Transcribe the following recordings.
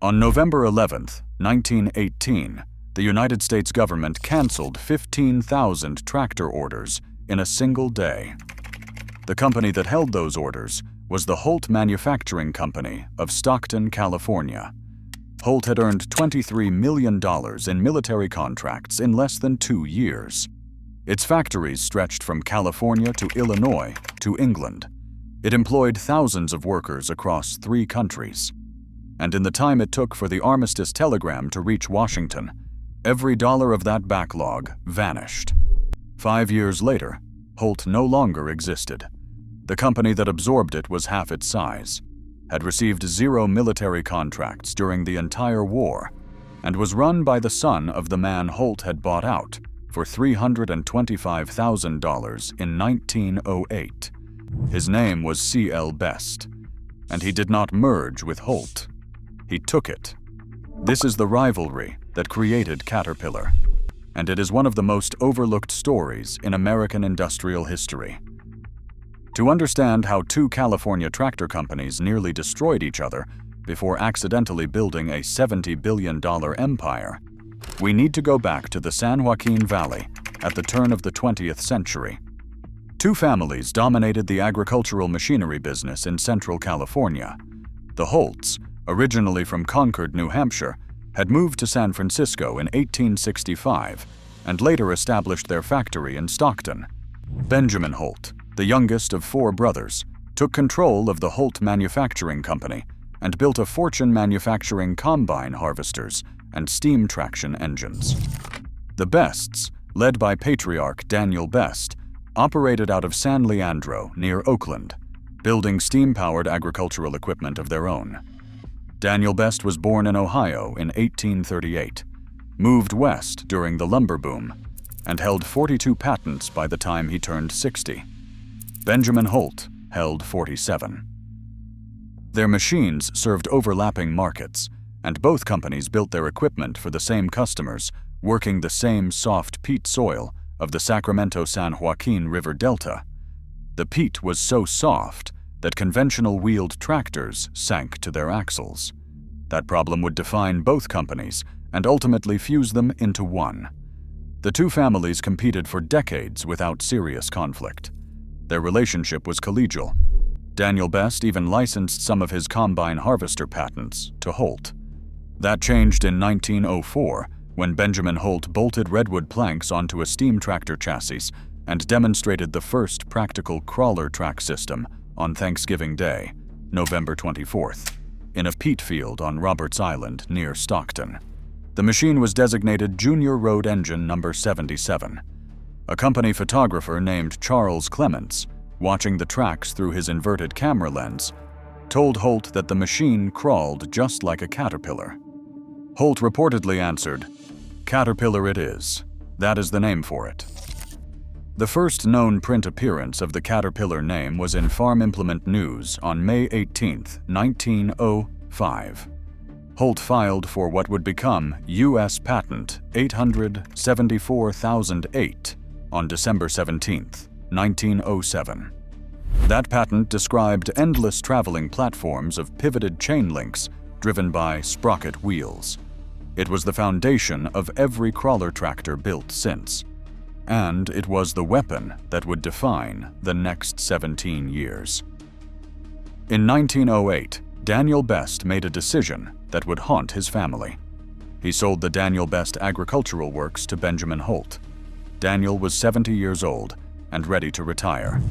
On November 11, 1918, the United States government canceled 15,000 tractor orders in a single day. The company that held those orders was the Holt Manufacturing Company of Stockton, California. Holt had earned $23 million in military contracts in less than 2 years. Its factories stretched from California to Illinois to England. It employed thousands of workers across 3 countries. And in the time it took for the Armistice telegram to reach Washington, every dollar of that backlog vanished. 5 years later, Holt no longer existed. The company that absorbed it was half its size, had received 0 military contracts during the entire war, and was run by the son of the man Holt had bought out for $325,000 in 1908. His name was C.L. Best, and he did not merge with Holt. He took it. This is the rivalry that created Caterpillar, and it is one of the most overlooked stories in American industrial history. To understand how 2 California tractor companies nearly destroyed each other before accidentally building a $70 billion empire, we need to go back to the San Joaquin Valley at the turn of the 20th century. 2 families dominated the agricultural machinery business in Central California. The Holts, originally from Concord, New Hampshire, had moved to San Francisco in 1865 and later established their factory in Stockton. Benjamin Holt, the youngest of 4 brothers, took control of the Holt Manufacturing Company and built a fortune manufacturing combine harvesters and steam traction engines. The Bests, led by patriarch Daniel Best, operated out of San Leandro near Oakland, building steam-powered agricultural equipment of their own. Daniel Best was born in Ohio in 1838, moved west during the lumber boom, and held 42 patents by the time he turned 60. Benjamin Holt held 47. Their machines served overlapping markets, and both companies built their equipment for the same customers, working the same soft peat soil of the Sacramento-San Joaquin River Delta. The peat was so soft that conventional wheeled tractors sank to their axles. That problem would define both companies and ultimately fuse them into one. The 2 families competed for decades without serious conflict. Their relationship was collegial. Daniel Best even licensed some of his combine harvester patents to Holt. That changed in 1904 when Benjamin Holt bolted redwood planks onto a steam tractor chassis and demonstrated the first practical crawler track system on Thanksgiving Day, November 24th, in a peat field on Roberts Island near Stockton. The machine was designated Junior Road Engine Number 77. A company photographer named Charles Clements, watching the tracks through his inverted camera lens, told Holt that the machine crawled just like a caterpillar. Holt reportedly answered, "Caterpillar it is. That is the name for it." The first known print appearance of the Caterpillar name was in Farm Implement News on May 18, 1905. Holt filed for what would become U.S. Patent 874,008 on December 17, 1907. That patent described endless traveling platforms of pivoted chain links driven by sprocket wheels. It was the foundation of every crawler tractor built since. And it was the weapon that would define the next 17 years. In 1908, Daniel Best made a decision that would haunt his family. He sold the Daniel Best Agricultural Works to Benjamin Holt. Daniel was 70 years old and ready to retire.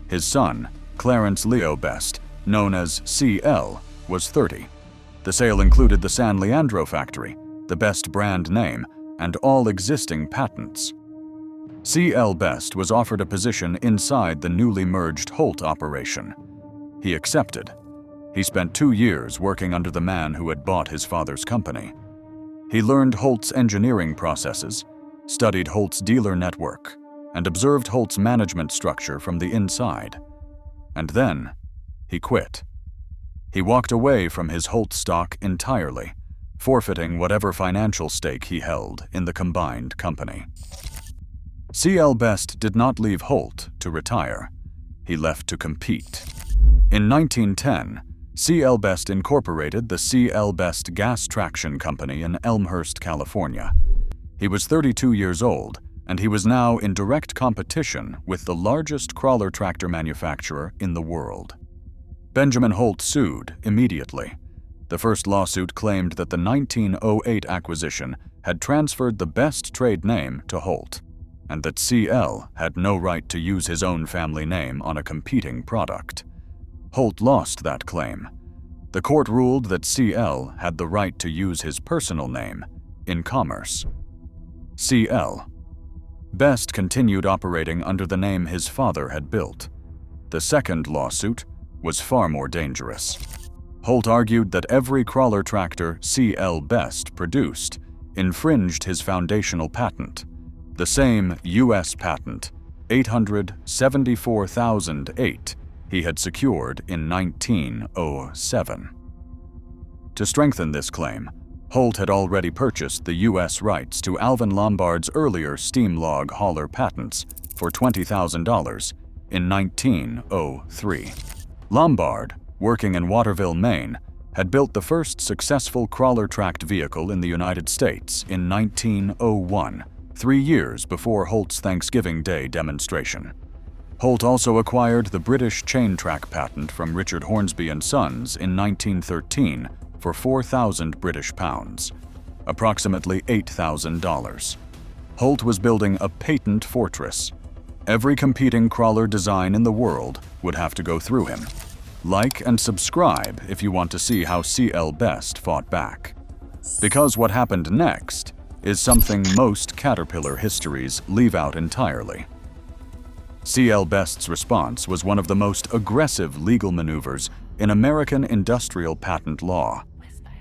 His son, Clarence Leo Best, known as C.L., was 30. The sale included the San Leandro factory, the Best brand name, and all existing patents. C.L. Best was offered a position inside the newly merged Holt operation. He accepted. He spent 2 years working under the man who had bought his father's company. He learned Holt's engineering processes, studied Holt's dealer network, and observed Holt's management structure from the inside. And then, he quit. He walked away from his Holt stock entirely, forfeiting whatever financial stake he held in the combined company. C.L. Best did not leave Holt to retire. He left to compete. In 1910, C.L. Best incorporated the C.L. Best Gas Traction Company in Elmhurst, California. He was 32 years old, and he was now in direct competition with the largest crawler tractor manufacturer in the world. Benjamin Holt sued immediately. The first lawsuit claimed that the 1908 acquisition had transferred the Best trade name to Holt, and that C.L. had no right to use his own family name on a competing product. Holt lost that claim. The court ruled that C.L. had the right to use his personal name in commerce. C.L. Best continued operating under the name his father had built. The second lawsuit was far more dangerous. Holt argued that every crawler tractor C.L. Best produced infringed his foundational patent, the same U.S. patent, 874,008, he had secured in 1907. To strengthen this claim, Holt had already purchased the U.S. rights to Alvin Lombard's earlier steam log hauler patents for $20,000 in 1903. Lombard, working in Waterville, Maine, had built the first successful crawler-tracked vehicle in the United States in 1901, 3 years before Holt's Thanksgiving Day demonstration. Holt also acquired the British chain track patent from Richard Hornsby and Sons in 1913 for 4,000 British pounds, approximately $8,000. Holt was building a patent fortress. Every competing crawler design in the world would have to go through him. Like and subscribe if you want to see how C.L. Best fought back. Because what happened next is something most Caterpillar histories leave out entirely. C.L. Best's response was one of the most aggressive legal maneuvers in American industrial patent law.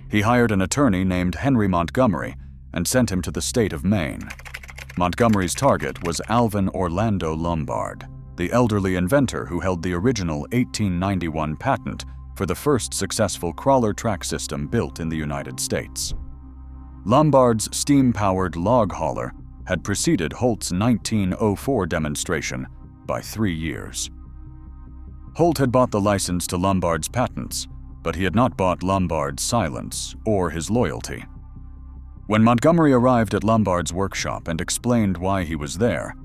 He hired an attorney named Henry Montgomery and sent him to the state of Maine. Montgomery's target was Alvin Orlando Lombard, the elderly inventor who held the original 1891 patent for the first successful crawler track system built in the United States. Lombard's steam-powered log hauler had preceded Holt's 1904 demonstration by 3 years. Holt had bought the license to Lombard's patents, but he had not bought Lombard's silence or his loyalty. When Montgomery arrived at Lombard's workshop and explained why he was there,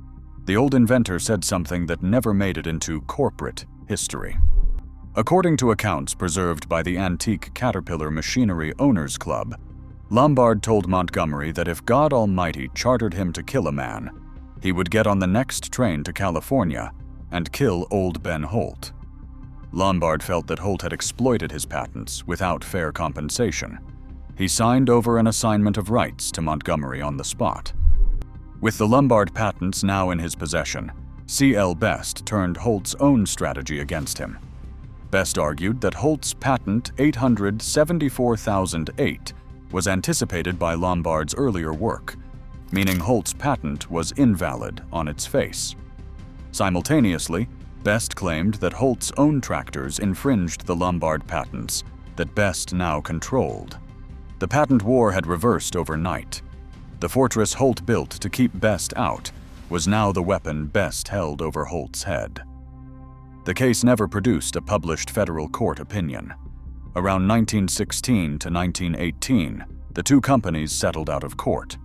the old inventor said something that never made it into corporate history. According to accounts preserved by the Antique Caterpillar Machinery Owners Club, Lombard told Montgomery that if God Almighty chartered him to kill a man, he would get on the next train to California and kill old Ben Holt. Lombard felt that Holt had exploited his patents without fair compensation. He signed over an assignment of rights to Montgomery on the spot. With the Lombard patents now in his possession, C.L. Best turned Holt's own strategy against him. Best argued that Holt's patent 874,008 was anticipated by Lombard's earlier work, meaning Holt's patent was invalid on its face. Simultaneously, Best claimed that Holt's own tractors infringed the Lombard patents that Best now controlled. The patent war had reversed overnight. The fortress Holt built to keep Best out was now the weapon Best held over Holt's head. The case never produced a published federal court opinion. Around 1916 to 1918, the two companies settled out of court.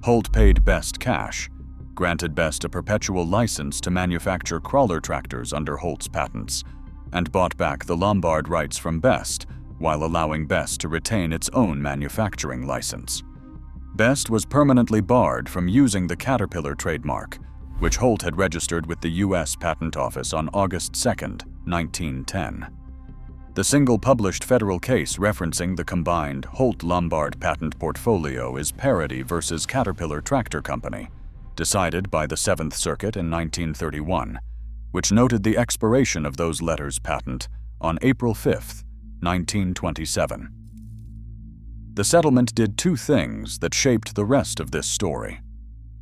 Holt paid Best cash, granted Best a perpetual license to manufacture crawler tractors under Holt's patents, and bought back the Lombard rights from Best while allowing Best to retain its own manufacturing license. Best was permanently barred from using the Caterpillar trademark, which Holt had registered with the U.S. Patent Office on August 2, 1910. The single published federal case referencing the combined Holt-Lombard patent portfolio is Parody versus Caterpillar Tractor Company, decided by the Seventh Circuit in 1931, which noted the expiration of those letters' patent on April 5, 1927. The settlement did two things that shaped the rest of this story.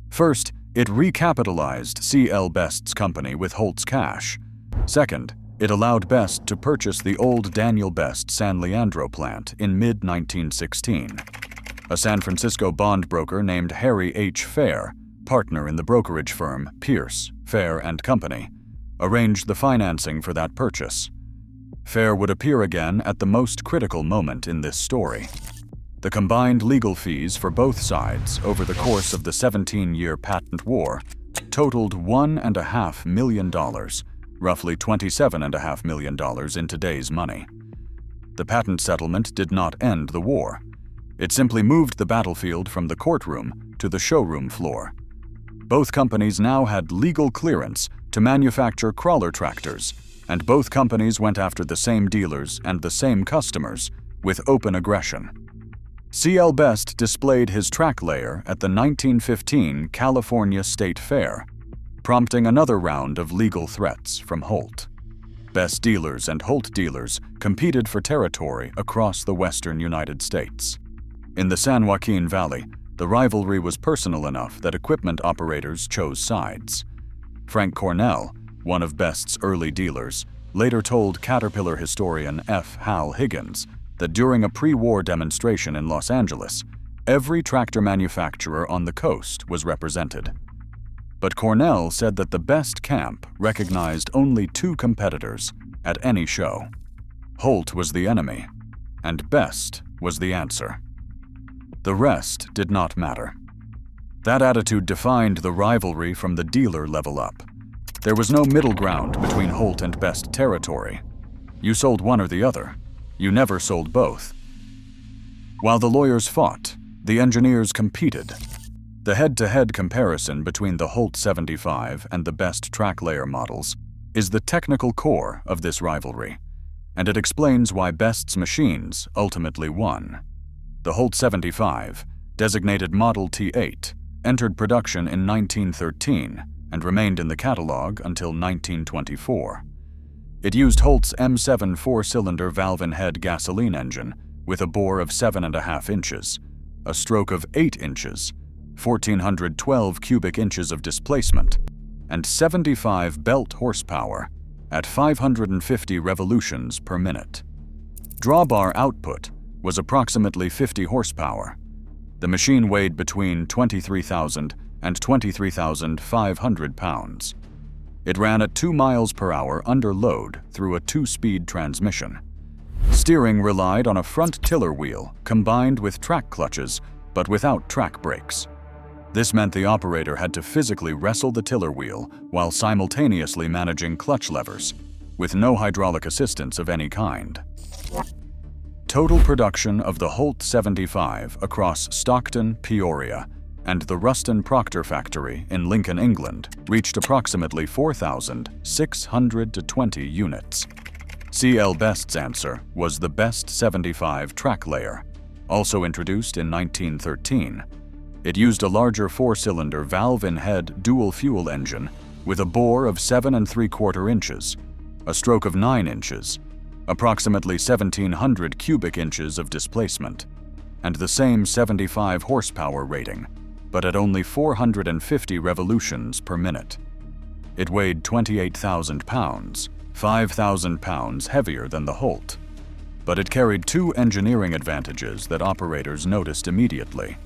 First, it recapitalized C.L. Best's company with Holt's cash. Second, it allowed Best to purchase the old Daniel Best San Leandro plant in mid-1916. A San Francisco bond broker named Harry H. Fair, partner in the brokerage firm Pierce, Fair & Company, arranged the financing for that purchase. Fair would appear again at the most critical moment in this story. The combined legal fees for both sides over the course of the 17-year patent war totaled $1.5 million, roughly $27.5 million in today's money. The patent settlement did not end the war. It simply moved the battlefield from the courtroom to the showroom floor. Both companies now had legal clearance to manufacture crawler tractors, and both companies went after the same dealers and the same customers with open aggression. C.L. Best displayed his track layer at the 1915 California State Fair, prompting another round of legal threats from Holt. Best dealers and Holt dealers competed for territory across the western United States. In the San Joaquin Valley, the rivalry was personal enough that equipment operators chose sides. Frank Cornell, one of Best's early dealers, later told Caterpillar historian F. Hal Higgins that during a pre-war demonstration in Los Angeles, every tractor manufacturer on the coast was represented. But Cornell said that the Best camp recognized only two competitors at any show. Holt was the enemy, and Best was the answer. The rest did not matter. That attitude defined the rivalry from the dealer level up. There was no middle ground between Holt and Best territory. You sold one or the other. You never sold both. While the lawyers fought, the engineers competed. The head-to-head comparison between the Holt 75 and the Best track layer models is the technical core of this rivalry, and it explains why Best's machines ultimately won. The Holt 75, designated Model T8, entered production in 1913 and remained in the catalog until 1924. It used Holt's M7 four-cylinder valve-in-head gasoline engine with a bore of 7.5 inches, a stroke of 8 inches, 1,412 cubic inches of displacement, and 75 belt horsepower at 550 revolutions per minute. Drawbar output was approximately 50 horsepower. The machine weighed between 23,000 and 23,500 pounds. It ran at 2 miles per hour under load through a 2-speed transmission. Steering relied on a front tiller wheel combined with track clutches, but without track brakes. This meant the operator had to physically wrestle the tiller wheel while simultaneously managing clutch levers, with no hydraulic assistance of any kind. Total production of the Holt 75 across Stockton, Peoria, and the Ruston Proctor factory in Lincoln, England, reached approximately 4,620 units. C.L. Best's answer was the Best 75 track layer, also introduced in 1913. It used a larger four-cylinder valve-in-head dual-fuel engine with a bore of 7 3/4 inches, a stroke of 9 inches, approximately 1,700 cubic inches of displacement, and the same 75 horsepower rating, but at only 450 revolutions per minute. It weighed 28,000 pounds, 5,000 pounds heavier than the Holt. But it carried two engineering advantages that operators noticed immediately.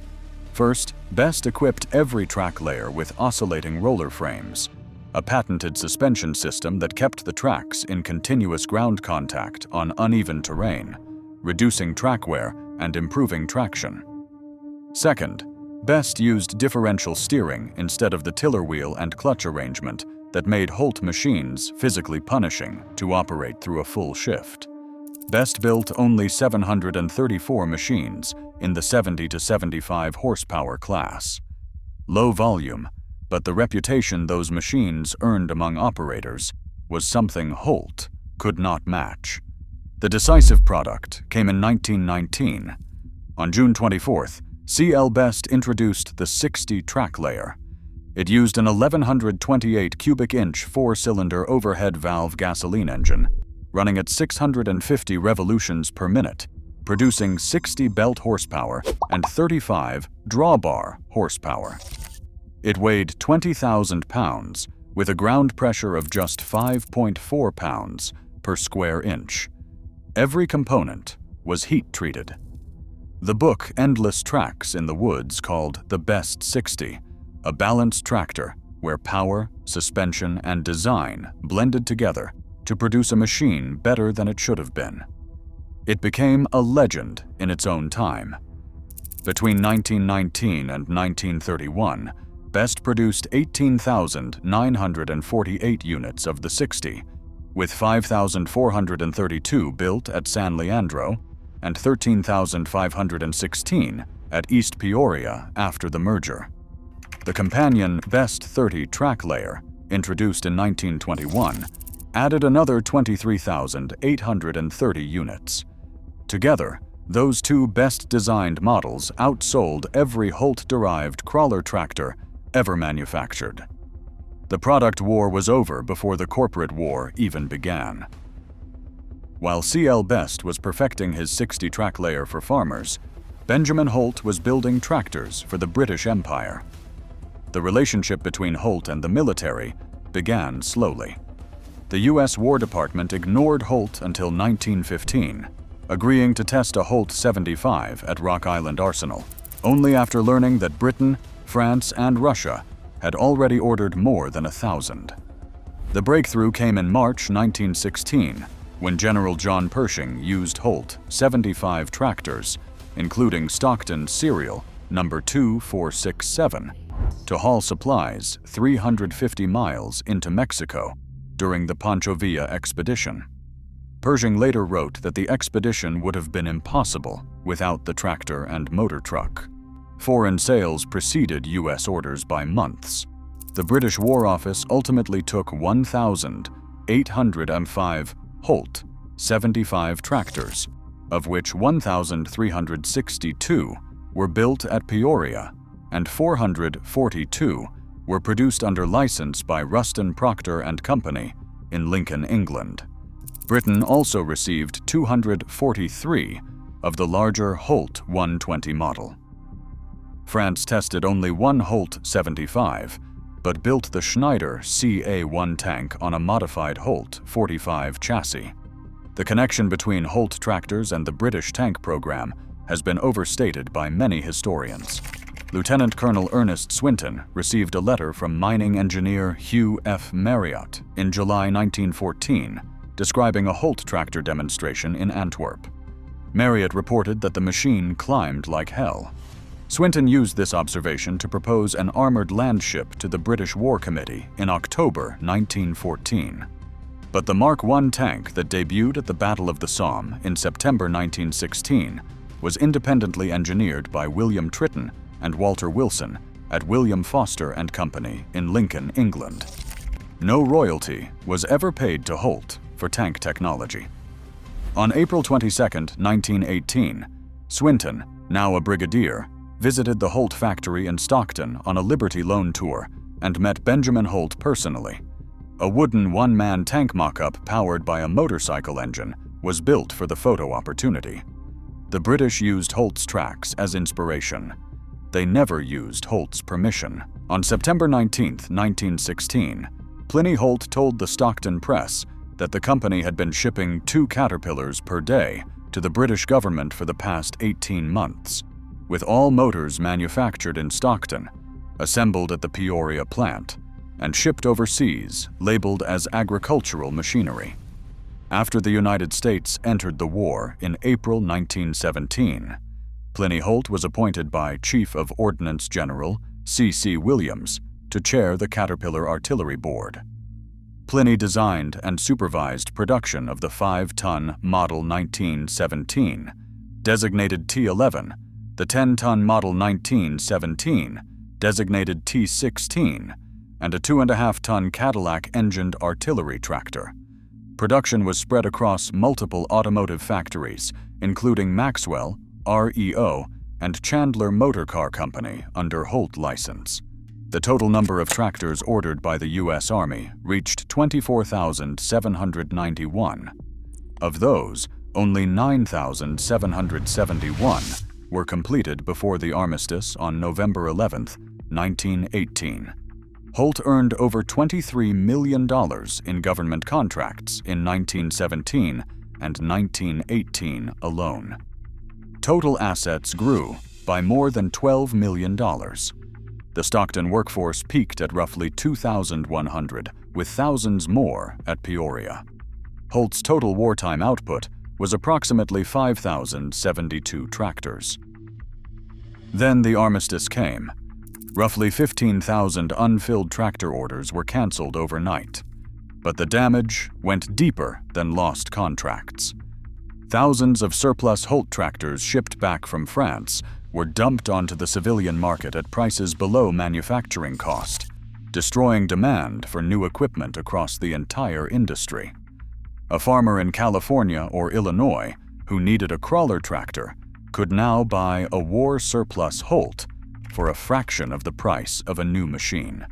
First, Best equipped every track layer with oscillating roller frames, a patented suspension system that kept the tracks in continuous ground contact on uneven terrain, reducing track wear and improving traction. Second, Best used differential steering instead of the tiller wheel and clutch arrangement that made Holt machines physically punishing to operate through a full shift. Best built only 734 machines in the 70 to 75 horsepower class. Low volume, but the reputation those machines earned among operators was something Holt could not match. The decisive product came in 1919. On June 24th, C.L. Best introduced the 60 track layer. It used an 1,128 cubic inch four-cylinder overhead valve gasoline engine, running at 650 revolutions per minute, producing 60 belt horsepower and 35 drawbar horsepower. It weighed 20,000 pounds with a ground pressure of just 5.4 pounds per square inch. Every component was heat-treated. The book Endless Tracks in the Woods called the Best 60, a balanced tractor where power, suspension, and design blended together, to produce a machine better than it should have been. It became a legend in its own time. Between 1919 and 1931, Best produced 18,948 units of the 60, with 5,432 built at San Leandro and 13,516 at East Peoria after the merger. The companion Best 30 track layer, introduced in 1921, added another 23,830 units. Together, those two best-designed models outsold every Holt-derived crawler tractor ever manufactured. The product war was over before the corporate war even began. While C.L. Best was perfecting his 60 track layer for farmers, Benjamin Holt was building tractors for the British Empire. The relationship between Holt and the military began slowly. The U.S. War Department ignored Holt until 1915, agreeing to test a Holt 75 at Rock Island Arsenal, only after learning that Britain, France, and Russia had already ordered more than 1,000. The breakthrough came in March 1916, when General John Pershing used Holt 75 tractors, including Stockton Serial number 2467, to haul supplies 350 miles into Mexico during the Pancho Villa expedition. Pershing later wrote that the expedition would have been impossible without the tractor and motor truck. Foreign sales preceded U.S. orders by months. The British War Office ultimately took 1,805 Holt 75 tractors, of which 1,362 were built at Peoria and 442 were produced under license by Ruston Proctor and Company in Lincoln, England. Britain also received 243 of the larger Holt 120 model. France tested only one Holt 75, but built the Schneider CA-1 tank on a modified Holt 45 chassis. The connection between Holt tractors and the British tank program has been overstated by many historians. Lieutenant Colonel Ernest Swinton received a letter from mining engineer Hugh F. Marriott in July 1914, describing a Holt tractor demonstration in Antwerp. Marriott reported that the machine climbed like hell. Swinton used this observation to propose an armored landship to the British War Committee in October 1914. But the Mark I tank that debuted at the Battle of the Somme in September 1916 was independently engineered by William Tritton and Walter Wilson at William Foster and Company in Lincoln, England. No royalty was ever paid to Holt for tank technology. On April 22, 1918, Swinton, now a brigadier, visited the Holt factory in Stockton on a Liberty Loan tour and met Benjamin Holt personally. A wooden one-man tank mock-up powered by a motorcycle engine was built for the photo opportunity. The British used Holt's tracks as inspiration. They never used Holt's permission. On September 19, 1916, Pliny Holt told the Stockton Press that the company had been shipping 2 Caterpillars per day to the British government for the past 18 months, with all motors manufactured in Stockton, assembled at the Peoria plant, and shipped overseas, labeled as agricultural machinery. After the United States entered the war in April 1917, Pliny Holt was appointed by Chief of Ordnance General C.C. Williams to chair the Caterpillar Artillery Board. Pliny designed and supervised production of the 5-ton Model 1917, designated T11, the 10-ton Model 1917, designated T16, and a 2.5-ton Cadillac-engined artillery tractor. Production was spread across multiple automotive factories, including Maxwell, REO, and Chandler Motor Car Company under Holt license. The total number of tractors ordered by the U.S. Army reached 24,791. Of those, only 9,771 were completed before the Armistice on November 11, 1918. Holt earned over $23 million in government contracts in 1917 and 1918 alone. Total assets grew by more than $12 million. The Stockton workforce peaked at roughly 2,100, with thousands more at Peoria. Holt's total wartime output was approximately 5,072 tractors. Then the Armistice came. Roughly 15,000 unfilled tractor orders were canceled overnight. But the damage went deeper than lost contracts. Thousands of surplus Holt tractors shipped back from France were dumped onto the civilian market at prices below manufacturing cost, destroying demand for new equipment across the entire industry. A farmer in California or Illinois who needed a crawler tractor could now buy a war surplus Holt for a fraction of the price of a new machine.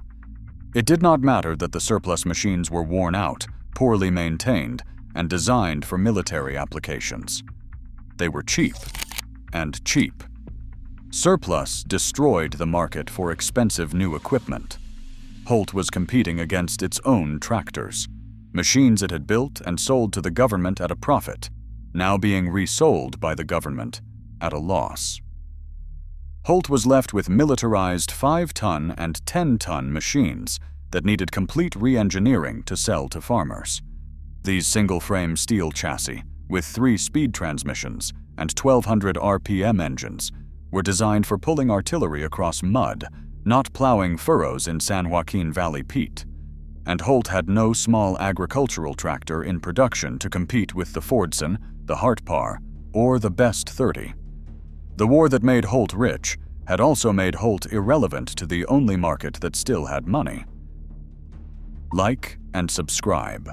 It did not matter that the surplus machines were worn out, poorly maintained, and designed for military applications. They were cheap, and cheap. Surplus destroyed the market for expensive new equipment. Holt was competing against its own tractors, machines it had built and sold to the government at a profit, now being resold by the government at a loss. Holt was left with militarized 5-ton and 10-ton machines that needed complete re-engineering to sell to farmers. These single-frame steel chassis, with 3 speed transmissions and 1,200 RPM engines, were designed for pulling artillery across mud, not plowing furrows in San Joaquin Valley peat. And Holt had no small agricultural tractor in production to compete with the Fordson, the Hartpar, or the Best 30. The war that made Holt rich had also made Holt irrelevant to the only market that still had money. Like and subscribe.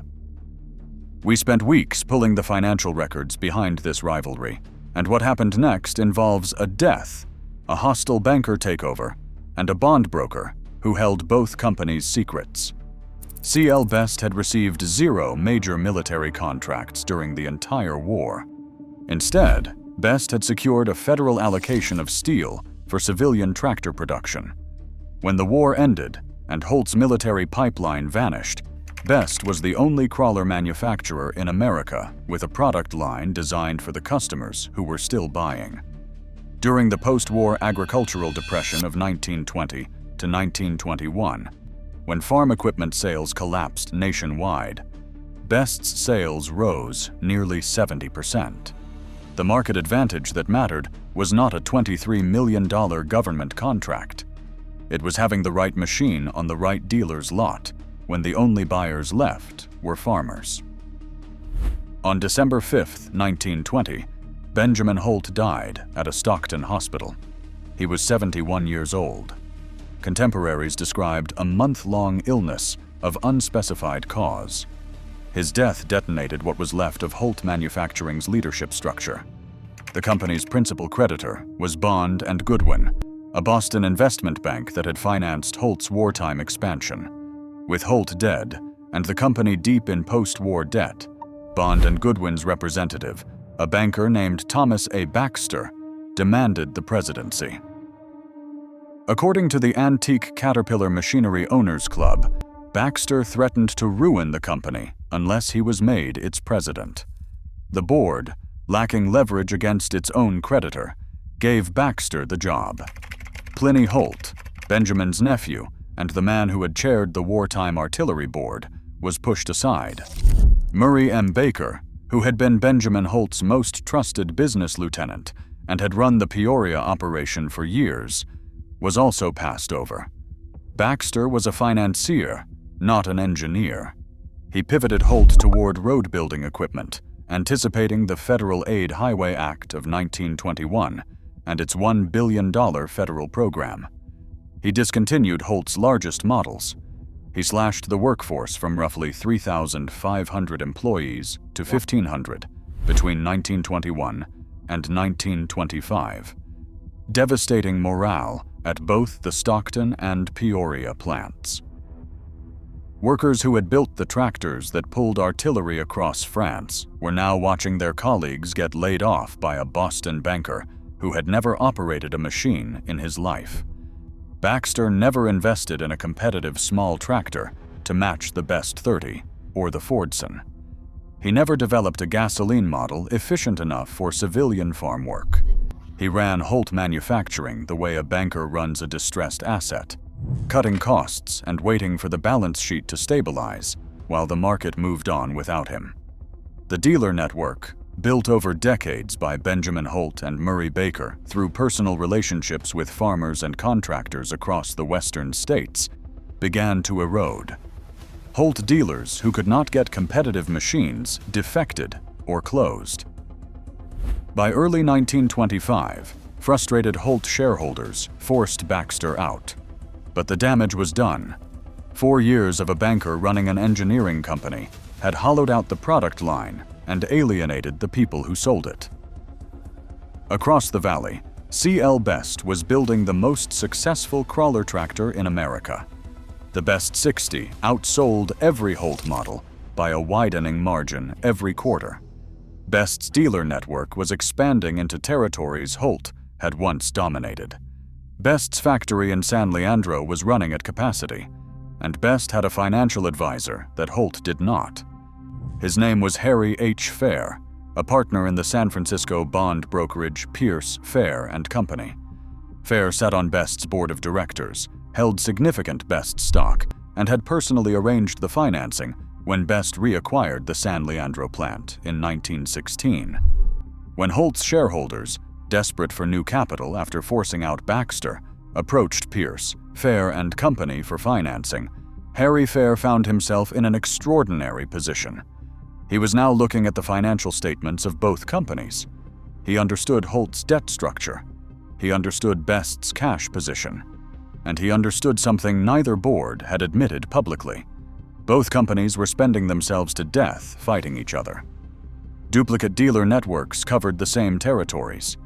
We spent weeks pulling the financial records behind this rivalry, and what happened next involves a death, a hostile banker takeover, and a bond broker who held both companies' secrets. C.L. Best had received 0 major military contracts during the entire war. Instead, Best had secured a federal allocation of steel for civilian tractor production. When the war ended and Holt's military pipeline vanished, Best was the only crawler manufacturer in America with a product line designed for the customers who were still buying. During the post-war agricultural depression of 1920 to 1921, when farm equipment sales collapsed nationwide, Best's sales rose nearly 70%. The market advantage that mattered was not a $23 million government contract. It was having the right machine on the right dealer's lot when the only buyers left were farmers. On December 5, 1920, Benjamin Holt died at a Stockton hospital. He was 71 years old. Contemporaries described a month-long illness of unspecified cause. His death detonated what was left of Holt Manufacturing's leadership structure. The company's principal creditor was Bond and Goodwin, a Boston investment bank that had financed Holt's wartime expansion. With Holt dead and the company deep in post-war debt, Bond and Goodwin's representative, a banker named Thomas Baxter, demanded the presidency. According to the Antique Caterpillar Machinery Owners Club, Baxter threatened to ruin the company unless he was made its president. The board, lacking leverage against its own creditor, gave Baxter the job. Pliny Holt, Benjamin's nephew and the man who had chaired the wartime artillery board, was pushed aside. Murray M. Baker, who had been Benjamin Holt's most trusted business lieutenant and had run the Peoria operation for years, was also passed over. Baxter was a financier, not an engineer. He pivoted Holt toward road-building equipment, anticipating the Federal Aid Highway Act of 1921 and its $1 billion federal program. He discontinued Holt's largest models. He slashed the workforce from roughly 3,500 employees to 1,500 between 1921 and 1925, devastating morale at both the Stockton and Peoria plants. Workers who had built the tractors that pulled artillery across France were now watching their colleagues get laid off by a Boston banker who had never operated a machine in his life. Baxter never invested in a competitive small tractor to match the Best 30 or the Fordson. He never developed a gasoline model efficient enough for civilian farm work. He ran Holt Manufacturing the way a banker runs a distressed asset, cutting costs and waiting for the balance sheet to stabilize while the market moved on without him. The dealer network, built over decades by Benjamin Holt and Murray Baker through personal relationships with farmers and contractors across the western states, began to erode. Holt dealers who could not get competitive machines defected or closed. By early 1925, frustrated Holt shareholders forced Baxter out. But the damage was done. 4 years of a banker running an engineering company had hollowed out the product line and alienated the people who sold it. Across the valley, C.L. Best was building the most successful crawler tractor in America. The Best 60 outsold every Holt model by a widening margin every quarter. Best's dealer network was expanding into territories Holt had once dominated. Best's factory in San Leandro was running at capacity, and Best had a financial advisor that Holt did not. His name was Harry H. Fair, a partner in the San Francisco bond brokerage Pierce, Fair and Company. Fair sat on Best's board of directors, held significant Best stock, and had personally arranged the financing when Best reacquired the San Leandro plant in 1916. When Holt's shareholders, desperate for new capital after forcing out Baxter, approached Pierce, Fair and Company for financing, Harry Fair found himself in an extraordinary position. He was now looking at the financial statements of both companies. He understood Holt's debt structure. He understood Best's cash position. And he understood something neither board had admitted publicly. Both companies were spending themselves to death fighting each other. Duplicate dealer networks covered the same territories.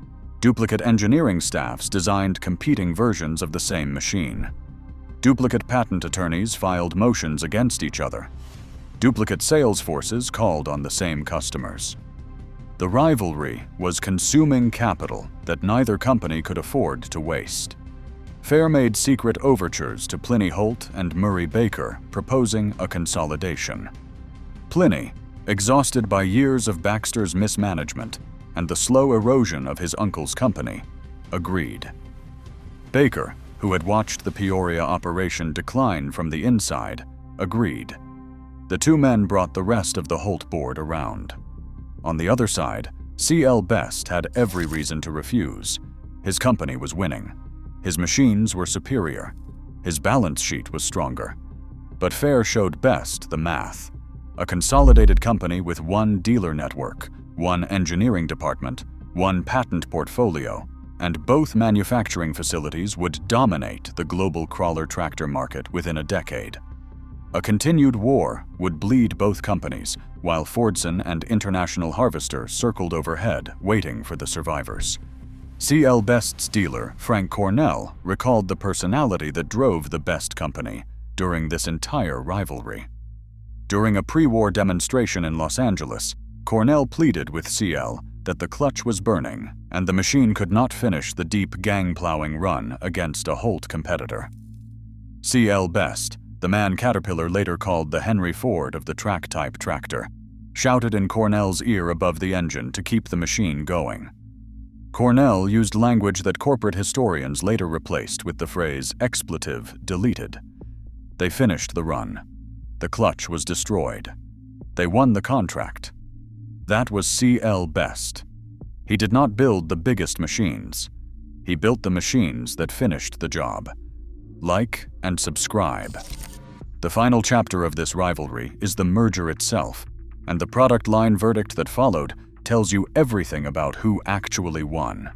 Duplicate engineering staffs designed competing versions of the same machine. Duplicate patent attorneys filed motions against each other. Duplicate sales forces called on the same customers. The rivalry was consuming capital that neither company could afford to waste. Fair made secret overtures to Pliny Holt and Murray Baker, proposing a consolidation. Pliny, exhausted by years of Baxter's mismanagement and the slow erosion of his uncle's company, agreed. Baker, who had watched the Peoria operation decline from the inside, agreed. The two men brought the rest of the Holt board around. On the other side, C.L. Best had every reason to refuse. His company was winning. His machines were superior. His balance sheet was stronger. But Fair showed Best the math. A consolidated company with one dealer network, one engineering department, one patent portfolio, and both manufacturing facilities would dominate the global crawler tractor market within a decade. A continued war would bleed both companies, while Fordson and International Harvester circled overhead, waiting for the survivors. C.L. Best's dealer, Frank Cornell, recalled the personality that drove the Best company during this entire rivalry. During a pre-war demonstration in Los Angeles, Cornell pleaded with C.L. that the clutch was burning and the machine could not finish the deep gang-plowing run against a Holt competitor. C.L. Best, the man Caterpillar later called the Henry Ford of the track-type tractor, shouted in Cornell's ear above the engine to keep the machine going. Cornell used language that corporate historians later replaced with the phrase expletive deleted. They finished the run. The clutch was destroyed. They won the contract. That was C.L. Best. He did not build the biggest machines. He built the machines that finished the job. Like and subscribe. The final chapter of this rivalry is the merger itself, and the product line verdict that followed tells you everything about who actually won.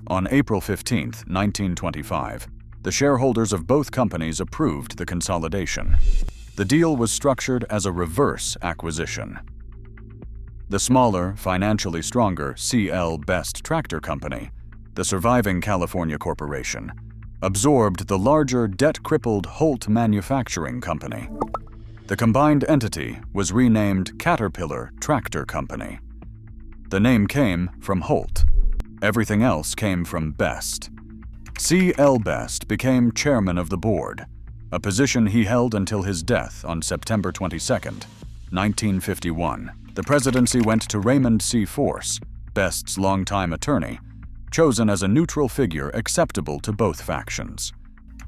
On April 15, 1925, the shareholders of both companies approved the consolidation. The deal was structured as a reverse acquisition. The smaller, financially stronger C.L. Best Tractor Company, the surviving California corporation, absorbed the larger, debt-crippled Holt Manufacturing Company. The combined entity was renamed Caterpillar Tractor Company. The name came from Holt. Everything else came from Best. C.L. Best became chairman of the board, a position he held until his death on September 22, 1951. The presidency went to Raymond C. Force, Best's longtime attorney, chosen as a neutral figure acceptable to both factions.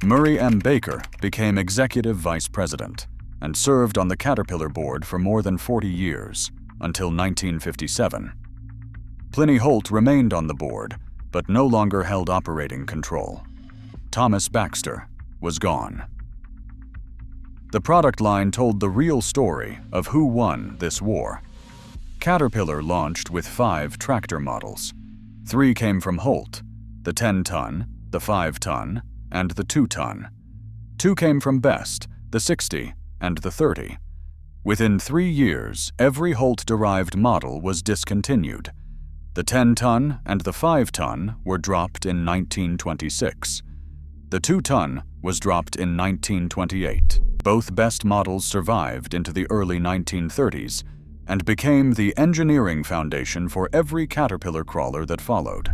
Murray M. Baker became executive vice president and served on the Caterpillar board for more than 40 years. until 1957. Pliny Holt remained on the board, but no longer held operating control. Thomas Baxter was gone. The product line told the real story of who won this war. Caterpillar launched with 5 tractor models. 3 came from Holt: the 10-ton, the 5-ton, and the 2-ton. 2 came from Best: the 60 and the 30. Within 3 years, every Holt-derived model was discontinued. The 10-ton and the 5-ton were dropped in 1926. The 2-ton was dropped in 1928. Both Best models survived into the early 1930s and became the engineering foundation for every Caterpillar crawler that followed.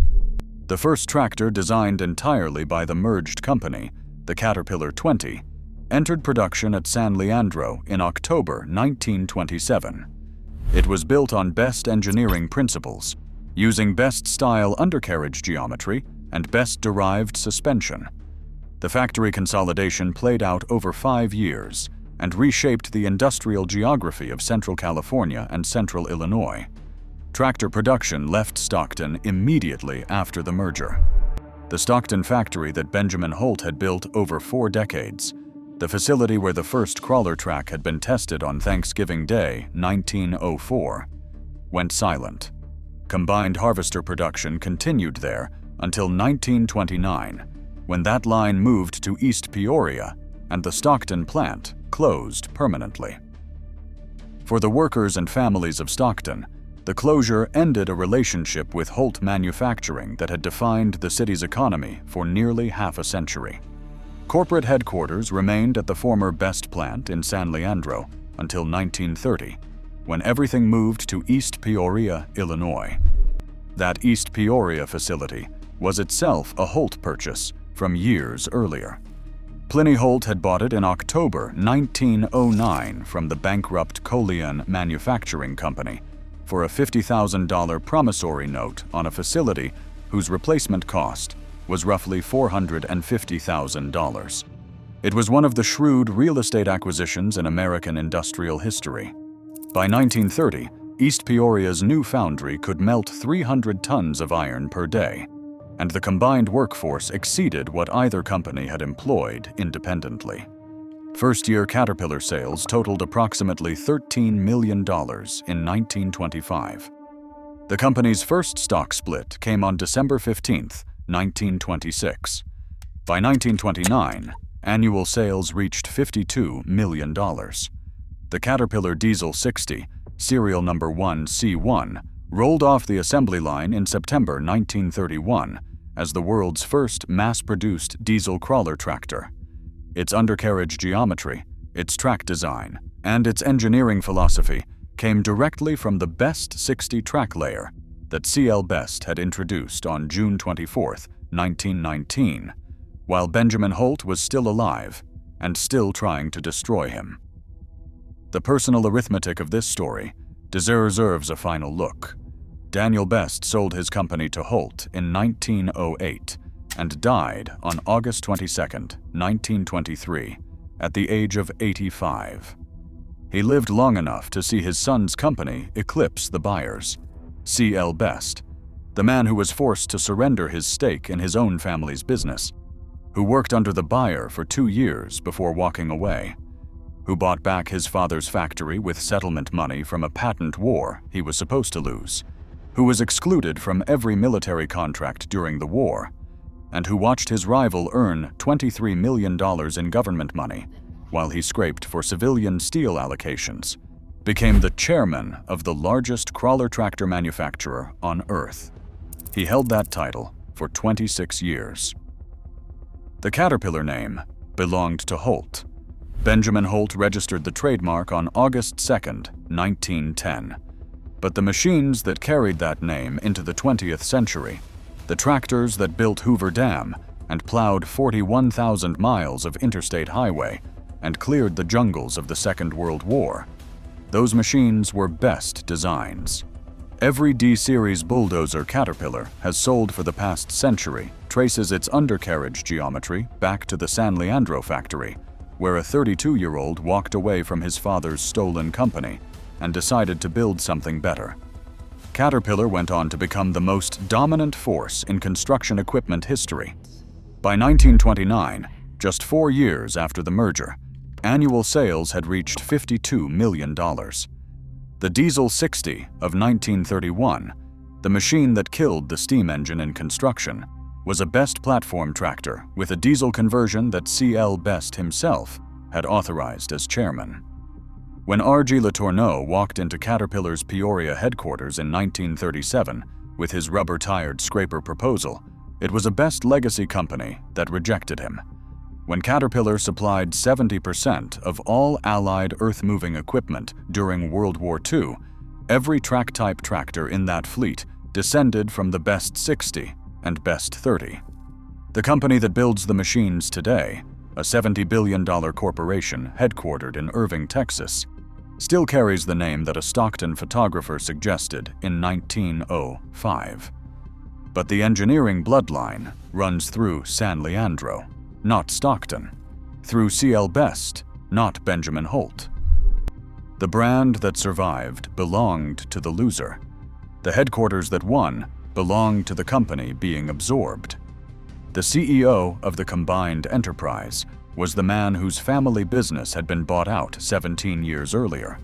The first tractor, designed entirely by the merged company, the Caterpillar 20, entered production at San Leandro in October 1927. It was built on Best engineering principles, using Best-style undercarriage geometry and Best-derived suspension. The factory consolidation played out over 5 years and reshaped the industrial geography of Central California and Central Illinois. Tractor production left Stockton immediately after the merger. The Stockton factory that Benjamin Holt had built over 4 decades, the facility where the first crawler track had been tested on Thanksgiving Day, 1904, went silent. Combined harvester production continued there until 1929, when that line moved to East Peoria and the Stockton plant closed permanently. For the workers and families of Stockton, the closure ended a relationship with Holt Manufacturing that had defined the city's economy for nearly half a century. Corporate headquarters remained at the former Best plant in San Leandro until 1930, when everything moved to East Peoria, Illinois. That East Peoria facility was itself a Holt purchase from years earlier. Pliny Holt had bought it in October 1909 from the bankrupt Coleon Manufacturing Company for a $50,000 promissory note on a facility whose replacement cost was roughly $450,000. It was one of the shrewd real estate acquisitions in American industrial history. By 1930, East Peoria's new foundry could melt 300 tons of iron per day, and the combined workforce exceeded what either company had employed independently. First-year Caterpillar sales totaled approximately $13 million in 1925. The company's first stock split came on December 15, 1926. By 1929, annual sales reached $52 million. The Caterpillar Diesel 60, serial number 1C1, rolled off the assembly line in September 1931 as the world's first mass-produced diesel crawler tractor. Its undercarriage geometry, its track design, and its engineering philosophy came directly from the Best 60 track layer that C.L. Best had introduced on June 24, 1919, while Benjamin Holt was still alive and still trying to destroy him. The personal arithmetic of this story deserves a final look. Daniel Best sold his company to Holt in 1908 and died on August 22, 1923, at the age of 85. He lived long enough to see his son's company eclipse the buyer's. C.L. Best, the man who was forced to surrender his stake in his own family's business, who worked under the buyer for 2 years before walking away, who bought back his father's factory with settlement money from a patent war he was supposed to lose, who was excluded from every military contract during the war, and who watched his rival earn $23 million in government money while he scraped for civilian steel allocations, became the chairman of the largest crawler tractor manufacturer on Earth. He held that title for 26 years. The Caterpillar name belonged to Holt. Benjamin Holt registered the trademark on August 2, 1910. But the machines that carried that name into the 20th century, the tractors that built Hoover Dam and plowed 41,000 miles of interstate highway and cleared the jungles of the Second World War, those machines were Best designs. Every D-Series bulldozer Caterpillar has sold for the past century traces its undercarriage geometry back to the San Leandro factory, where a 32-year-old walked away from his father's stolen company and decided to build something better. Caterpillar went on to become the most dominant force in construction equipment history. By 1929, just 4 years after the merger, annual sales had reached $52 million. The Diesel 60 of 1931, the machine that killed the steam engine in construction, was a Best platform tractor with a diesel conversion that C.L. Best himself had authorized as chairman. When R.G. Letourneau walked into Caterpillar's Peoria headquarters in 1937 with his rubber-tired scraper proposal, it was a Best legacy company that rejected him. When Caterpillar supplied 70% of all Allied earth-moving equipment during World War II, every track-type tractor in that fleet descended from the Best 60 and Best 30. The company that builds the machines today, a $70 billion corporation headquartered in Irving, Texas, still carries the name that a Stockton photographer suggested in 1905. But the engineering bloodline runs through San Leandro, not Stockton, through C.L. Best, not Benjamin Holt. The brand that survived belonged to the loser. The headquarters that won belonged to the company being absorbed. The CEO of the combined enterprise was the man whose family business had been bought out 17 years earlier.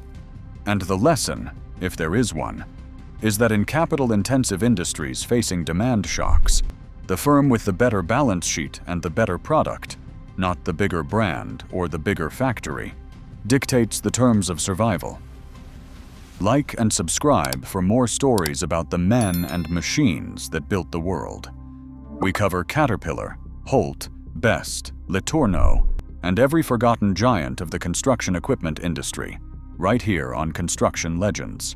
And the lesson, if there is one, is that in capital-intensive industries facing demand shocks, the firm with the better balance sheet and the better product, not the bigger brand or the bigger factory, dictates the terms of survival. Like and subscribe for more stories about the men and machines that built the world. We cover Caterpillar, Holt, Best, Letourneau, and every forgotten giant of the construction equipment industry, right here on Construction Legends.